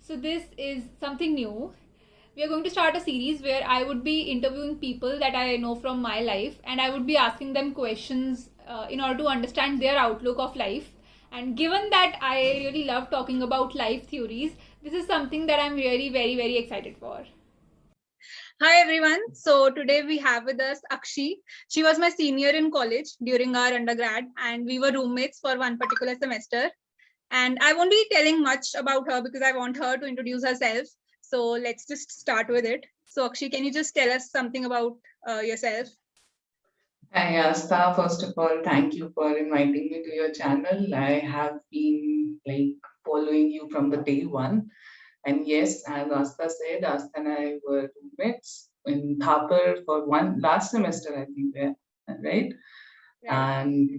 So, this is something new. We are going to start a series where I would be interviewing people that I know from my life and I would be asking them questions in order to understand their outlook of life. And given that I really love talking about life theories, this is something that I'm really very excited for. Hi everyone. So today we have with us Akshi. She was my senior in college during our undergrad and we were roommates for one particular semester. And I won't be telling much about her because I want her to introduce herself. So let's just start with it. So Akshi, can you just tell us something about yourself? Hi, Asta. First of all, thank you for inviting me to your channel. I have been following you from the day one. And yes, as Asta said, Asta and I were roommates in Thapar for one last semester, I think, yeah, right? Right. And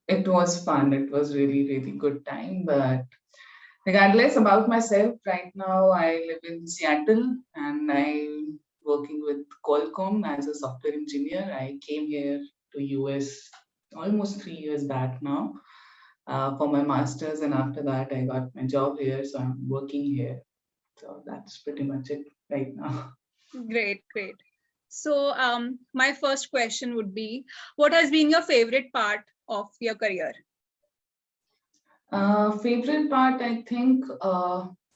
it was fun. It was really good time. But regardless about myself, right now I live in Seattle and I'm working with Qualcomm as a software engineer. I came here to US almost 3 years back now for my masters, and after that I got my job here, so I'm working here. So that's pretty much it right now. Great. So my first question would be, what has been your favorite part of your career? Favorite part, I think,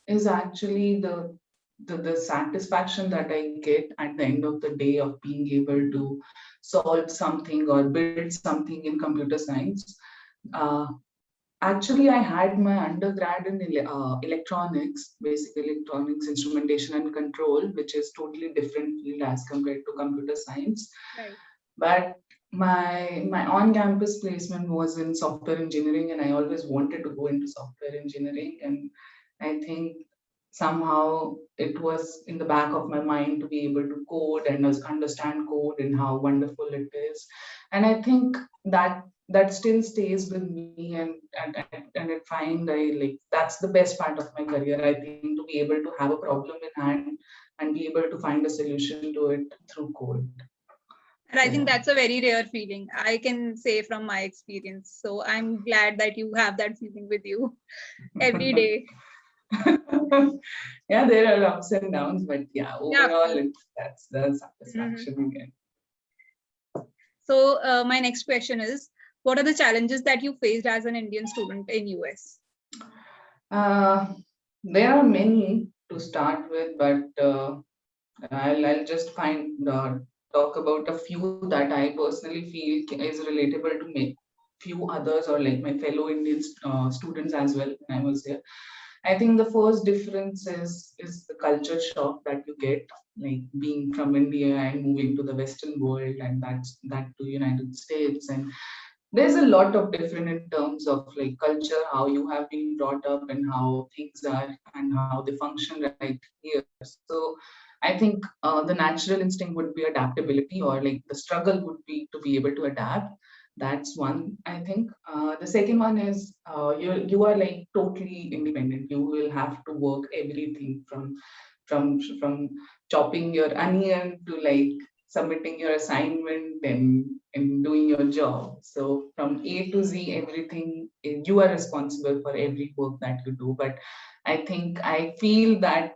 is actually the satisfaction that I get at the end of the day of being able to solve something or build something in computer science. Uh, Actually, I had my undergrad in electronics, basic electronics, instrumentation and control, which is totally different field as compared to computer science. Right. But my on-campus placement was in software engineering, and I always wanted to go into software engineering. And I think somehow it was in the back of my mind to be able to code and understand code and how wonderful it is. And I think that still stays with me, and I find I like that's the best part of my career. I think to be able to have a problem in hand and be able to find a solution to it through code. And I So think yeah. that's a very rare feeling. I can say from my experience. So I'm glad that you have that feeling with you every day. Yeah, there are ups and downs, but yeah, Yeah, of overall, course. that's the Mhm. satisfaction again. So my next question is, what are the challenges that you faced as an Indian student in US? Uh, there are many to start with, but I'll just talk about a few that I personally feel is relatable to me, few others or like my fellow Indian students as well when I was there. I think the first difference is the culture shock that you get, like being from India and moving to the Western world, and that to United States. And there's a lot of different in terms of like culture, how you have been brought up, and how things are and how they function right here. So I think the natural instinct would be adaptability, or like the struggle would be to be able to adapt. That's one, I think. The second one is you are like totally independent. You will have to work everything from chopping your onion to like submitting your assignment and doing your job. So from A to Z, everything you are responsible for every work that you do. But I think I feel that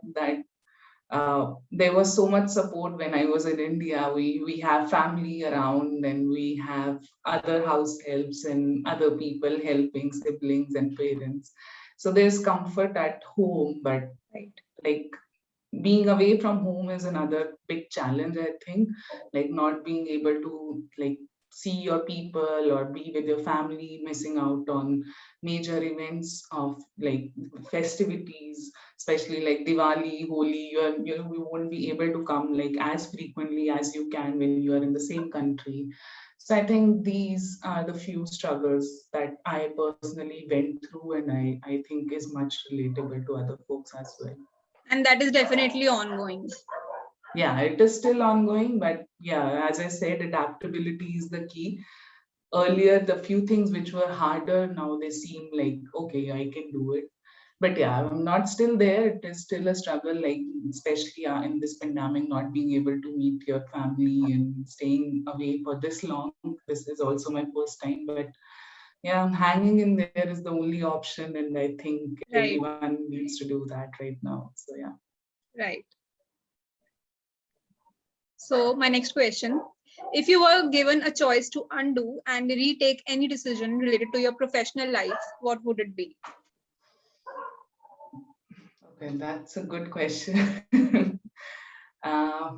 there was so much support when I was in India. We have family around, and we have other house helps and other people helping, siblings and parents. So there's comfort at home, but Right. like being away from home is another big challenge, I think. Like not being able to like see your people or be with your family, missing out on major events of like festivities, especially like Diwali, Holi. You won't be able to come like as frequently as you can when you are in the same country. So I think these are the few struggles that I personally went through, and I think is much relatable to other folks as well. And that is definitely ongoing. Yeah, it is still ongoing, but yeah, as I said, adaptability is the key. Earlier, the few things which were harder, now they seem like, okay, I can do it. But yeah, I'm not still there. It is still a struggle, like, especially in this pandemic, not being able to meet your family and staying away for this long. This is also my first time, but yeah, hanging in there is the only option, and I think Right, everyone needs to do that right now. So yeah. right. So my next question, if you were given a choice to undo and retake any decision related to your professional life, what would it be? Okay, that's a good question. uh,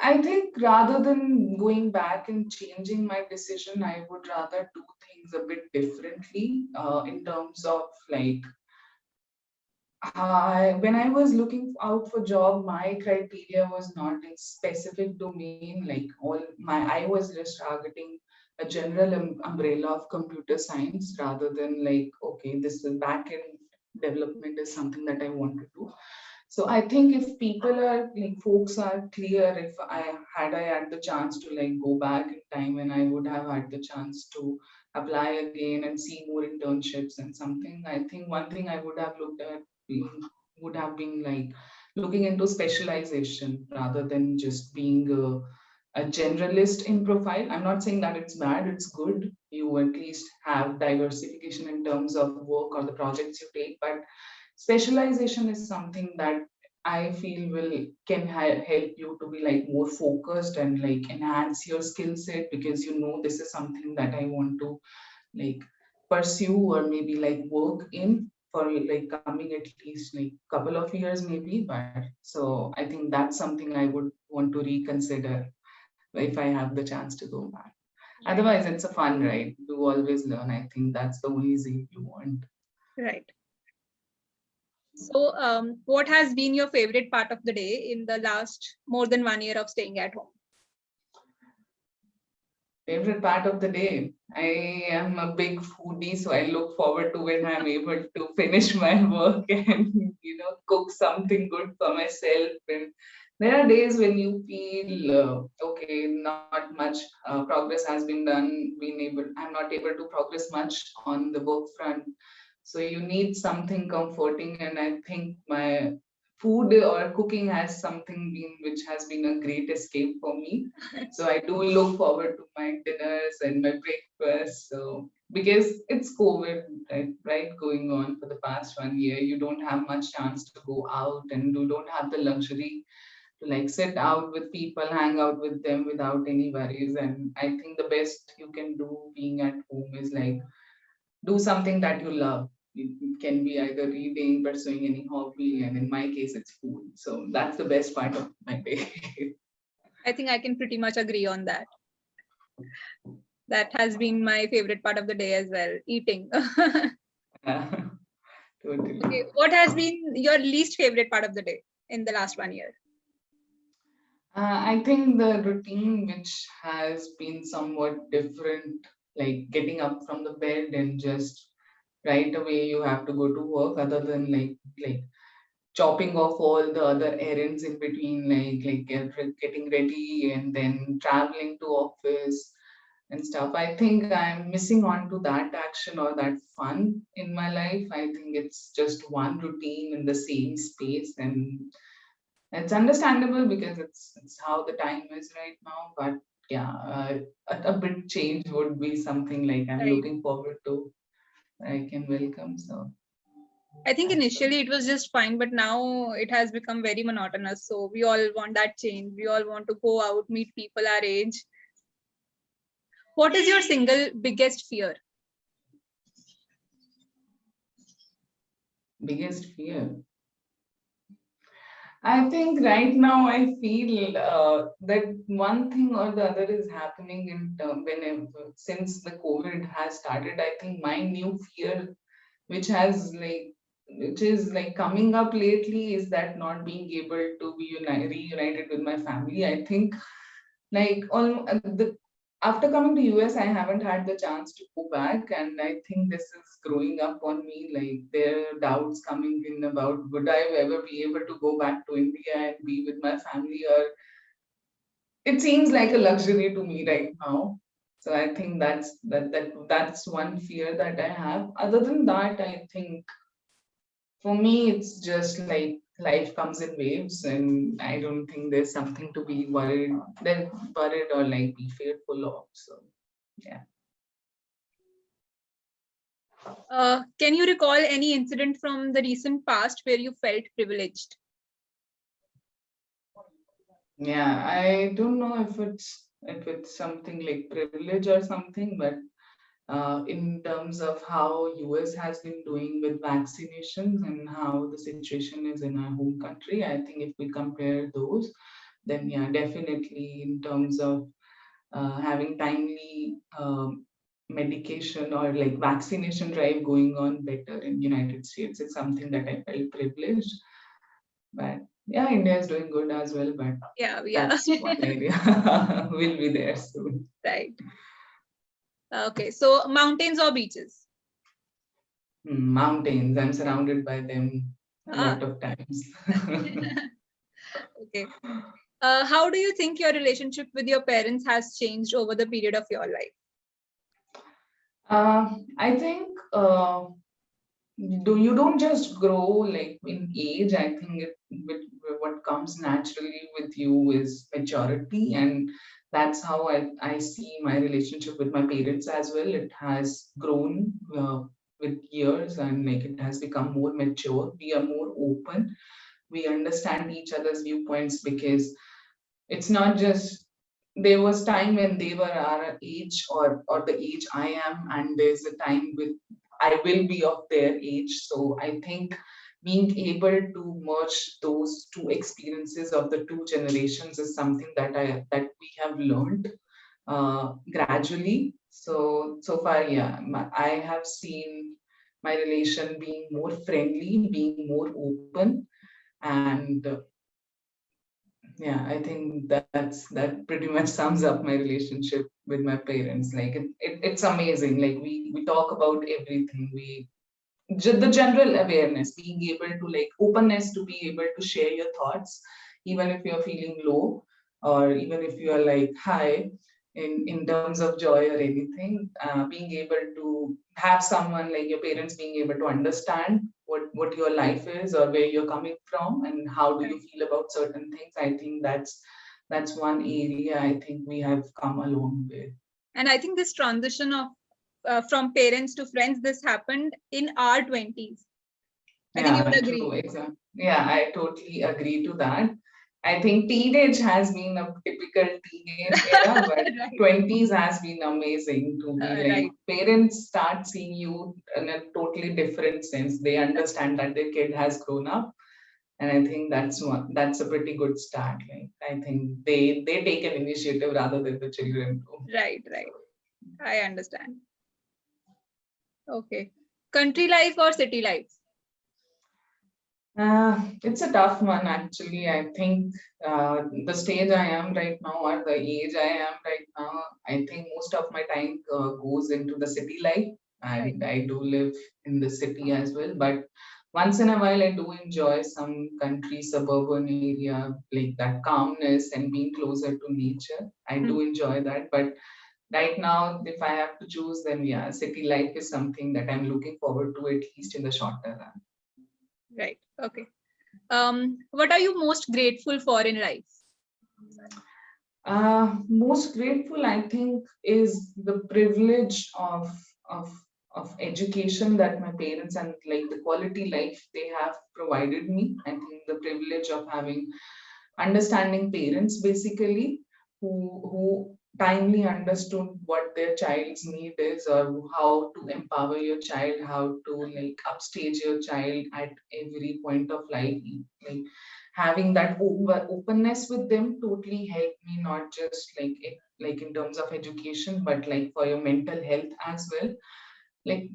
I think rather than going back and changing my decision, I would rather do things a bit differently in terms of like when I was looking out for job, my criteria was not in specific domain. Like I was just targeting a general umbrella of computer science rather than like, okay, this is back end development is something that I want to do. So I think if people are like folks are clear, if I had the chance to like go back in time and I would have had the chance to apply again and see more internships and something, I think one thing I would have looked at would have been like looking into specialization rather than just being a generalist in profile. I'm not saying that it's bad, it's good. You at least have diversification in terms of work or the projects you take, but specialization is something that I feel will can help you to be like more focused and like enhance your skill set because you know this is something that I want to like pursue or maybe like work in for like coming at least like couple of years maybe. But so I think that's something I would want to reconsider if I have the chance to go back. Right, Otherwise it's a fun, right? You always learn. I think that's the only thing you want. right. So, what has been your favorite part of the day in the last more than 1 year of staying at home? Favorite part of the day. I am a big foodie, so I look forward to when I'm able to finish my work and cook something good for myself. And there are days when you feel okay, not much progress has been done. I'm not able to progress much on the work front. So you need something comforting, and I think my food or cooking has something been which has been a great escape for me. So I do look forward to my dinners and my breakfast. So because it's COVID, right, going on for the past 1 year, you don't have much chance to go out and you don't have the luxury to like sit out with people, hang out with them without any worries. And I think the best you can do being at home is like do something that you love. It can be either reading, pursuing any hobby, and in my case, it's food. So that's the best part of my day. I think I can pretty much agree on that. That has been my favorite part of the day as well, eating. Yeah, totally. Okay, what has been your least favorite part of the day in the last 1 year? I think the routine, which has been somewhat different, like getting up from the bed and just right away you have to go to work, other than like chopping off all the other errands in between, getting ready and then traveling to office and stuff. I think I'm missing on to that action or that fun in my life. I think it's just one routine in the same space, and it's understandable because it's how the time is right now. But yeah, a bit change would be something like I'm Right. looking forward to. I can welcome. So I think that's the initially it was just fine, but now it has become very monotonous. So we all want that change. We all want to go out, meet people our age. What is your single biggest fear? biggest fear. I think right now I feel that one thing or the other is happening in term whenever since the COVID has started. I think my new fear, which has like which is like coming up lately, is that not being able to be reunited with my family. I think like on the after coming to US, I haven't had the chance to go back, and I think this is growing up on me. Like there are doubts coming in about would I ever be able to go back to India and be with my family, or it seems like a luxury to me right now. So I think that's one fear that I have. Other than that, I think for me it's just like life comes in waves, and I don't think there's something to be worried or like be fearful of. So Can you recall any incident from the recent past where you felt privileged? Yeah, I don't know if it's something like privilege or something, but in terms of how US has been doing with vaccinations and how the situation is in our home country, I think if we compare those, then yeah, definitely in terms of having timely medication or like vaccination drive going on better in United States, it's something that I felt privileged. But yeah, India is doing good as well, but Yeah. that's one area will be there soon. Right. Okay. So mountains or beaches? Mountains, I'm surrounded by them a Ah. lot of times. Okay. How do you think your relationship with your parents has changed over the period of your life? I think you don't just grow like in age. I think what comes naturally with you is maturity, and that's how I see my relationship with my parents as well. It has grown with years, and like it has become more mature. We are more open. We understand each other's viewpoints because it's not just there was time when they were our age or the age I am, and there's a time with I will be of their age. So I think being able to merge those two experiences of the two generations is something that we have learned gradually. So far, yeah, I have seen my relation being more friendly, being more open, and yeah, I think that pretty much sums up my relationship with my parents. Like it's amazing. Like we talk about everything. The general awareness, being able to like openness to be able to share your thoughts, even if you're feeling low, or even if you are like high in terms of joy or anything. Being able to have someone like your parents being able to understand what your life is or where you're coming from and how do you feel about certain things. I think that's one area I think we have come a long way. And I think this transition of from parents to friends, this happened in our 20s. I think you would agree. True, exactly. Yeah, I totally agree to that. I think teenage has been a typical teenage era, but Right. 20s has been amazing to be like Right. parents start seeing you in a totally different sense. They understand that their kid has grown up. And I think that's a pretty good start. Like I think they take an initiative rather than the children do. Right. I understand. Okay. Country life or city life? It's a tough one, actually. I think the stage I am right now, or the age I am right now, I think most of my time goes into the city life, Right. and I do live in the city as well. But once in a while, I do enjoy some country, suburban area, like that calmness and being closer to nature. I do enjoy that. But right now, if I have to choose, then yeah, city life is something that I'm looking forward to, at least in the shorter run. Right. Okay. What are you most grateful for in life? Most grateful, I think, is the privilege of of education that my parents and like the quality life they have provided me. I think the privilege of having understanding parents basically who timely understood what their child's need is or how to empower your child, how to like upstage your child at every point of life. Like having that openness with them totally helped me, not just like in terms of education, but like for your mental health as well. Like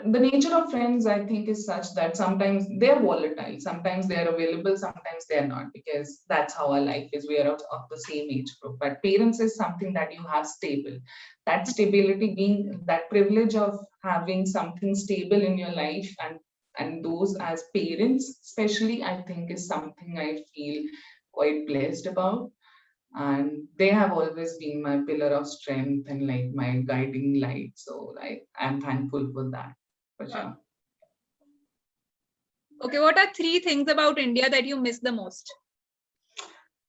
the nature of friends I think is such that sometimes they're volatile, sometimes they're available, sometimes they're not, because that's how our life is. We are of the same age group. But parents is something that you have stable, that stability, being that privilege of having something stable in your life, and those as parents especially, I think is something I feel quite blessed about. And they have always been my pillar of strength and like my guiding light. So like I'm thankful for that, for sure. Okay, what are 3 things about India that you miss the most?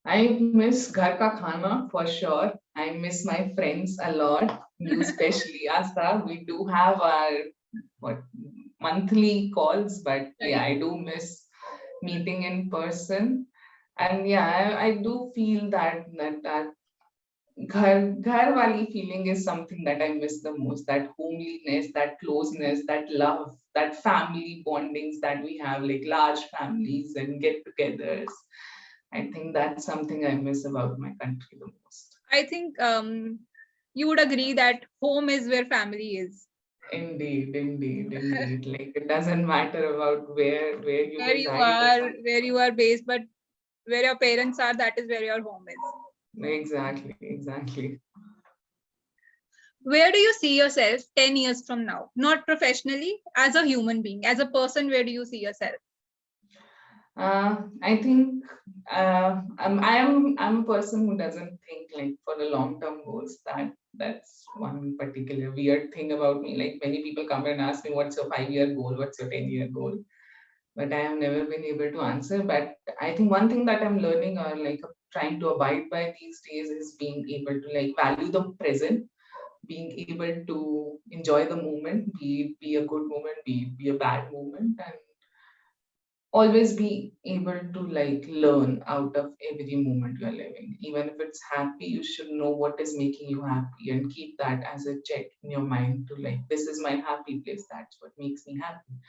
I miss ghar ka khana for sure. I miss my friends a lot. you especially, Asta. We do have our what monthly calls, but yeah, I do miss meeting in person. And yeah, I do feel that ghar wali feeling is something that I miss the most. That homeliness, that closeness, that love, that family bondings that we have, like large families and get-togethers. I think that's something I miss about my country the most. I think you would agree that home is where family is. Indeed, indeed, indeed. Like it doesn't matter about where you reside or something. Where you are based, but where your parents are, that is where your home is. Exactly, exactly. Where do you see yourself 10 years from now? Not professionally, as a human being, as a person, where do you see yourself? I think I'm a person who doesn't think like for the long term goals. That's one particular weird thing about me. Like many people come and ask me, "What's your 5 year goal? What's your 10 year goal?" But I have never been able to answer. But I think one thing that I'm learning or like trying to abide by these days is being able to like value the present, being able to enjoy the moment, be a good moment, be a bad moment, and always be able to like learn out of every moment you're living. Even if it's happy, you should know what is making you happy and keep that as a check in your mind to like, this is my happy place. That's what makes me happy.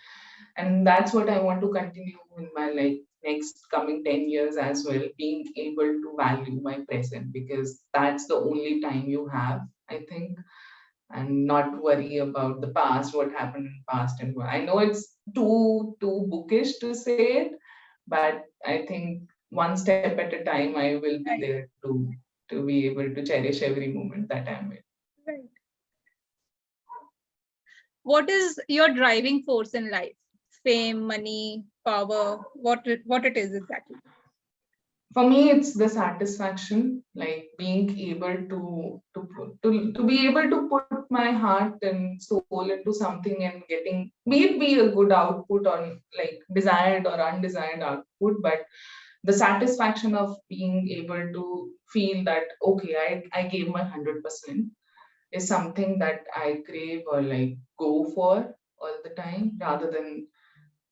And that's what I want to continue in my like next coming 10 years as well, being able to value my present because that's the only time you have, I think, and not worry about the past, what happened in the past. And I know it's too bookish to say it, but I think one step at a time, I will be Right. there to be able to cherish every moment that I'm in. Right. What is your driving force in life? Fame, money, power, what it is exactly? For me, it's the satisfaction, like being able to be able to put my heart and soul into something and getting be a good output on like desired or undesired output, but the satisfaction of being able to feel that okay, I gave my 100% is something that I crave or like go for all the time rather than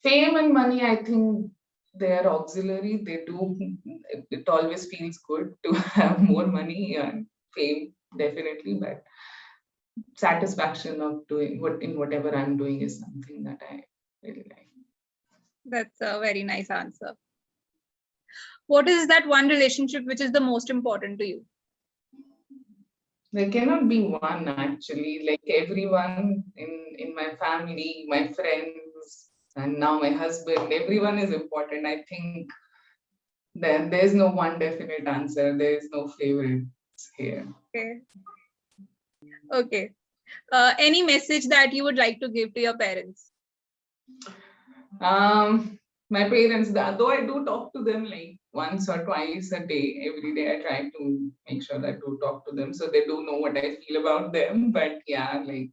fame and money. I think they are auxiliary. They do, it always feels good to have more money and fame, definitely, but satisfaction of doing what in whatever I'm doing is something that I really like. That's a very nice answer. What is that one relationship which is the most important to you? There cannot be one actually. Like everyone in my family, my friends, and now my husband, everyone is important. I think there's no one definite answer. There is no favorites here. Okay. Okay. Any message that you would like to give to your parents? My parents, though I do talk to them like once or twice a day, every day I try to make sure that I do talk to them so they do know what I feel about them. But yeah, like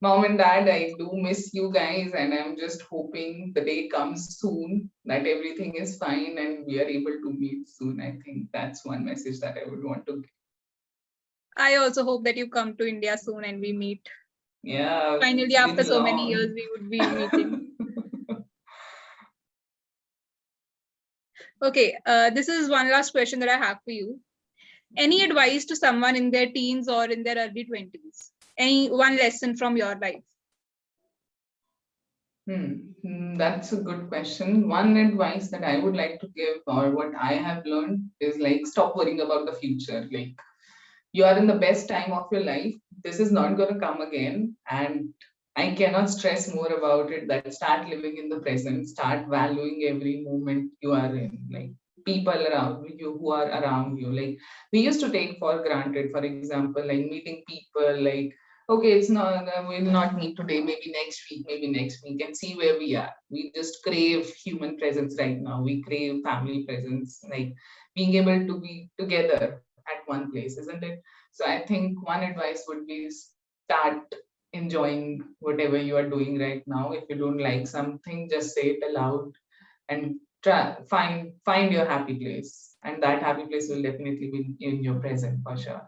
mom and dad, I do miss you guys, and I'm just hoping the day comes soon that everything is fine and we are able to meet soon. I think that's one message that I would want to give. I also hope that you come to India soon and we meet. Yeah, Finally, it's after been so many long. years, we would be meeting. Okay, this is one last question that I have for you. Any advice to someone in their teens or in their early 20s? Any one lesson from your life? That's a good question. One advice that I would like to give, or what I have learned, is like stop worrying about the future. Like you are in the best time of your life. This is not going to come again, and I cannot stress more about it. That start living in the present, start valuing every moment you are in. Like people around you who are around you. Like we used to take for granted, for example, like meeting people, like okay, it's not, we'll not meet today, maybe next week, and see where we are. We just crave human presence right now. We crave family presence, like being able to be together at one place, isn't it? So I think one advice would be start enjoying whatever you are doing right now. If you don't like something, just say it aloud and try find your happy place. And that happy place will definitely be in your present for sure.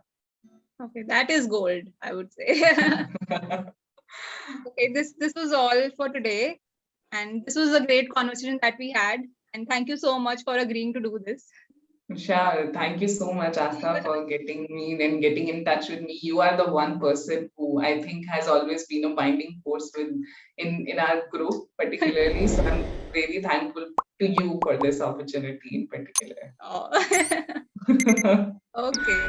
Okay, that is gold, I would say. Okay, this was all for today, and this was a great conversation that we had. And thank you so much for agreeing to do this. Sure. Thank you so much, Asta, for getting me and getting in touch with me. You are the one person who I think has always been a binding force in our group, particularly. So I'm really thankful to you for this opportunity in particular. Oh. Okay.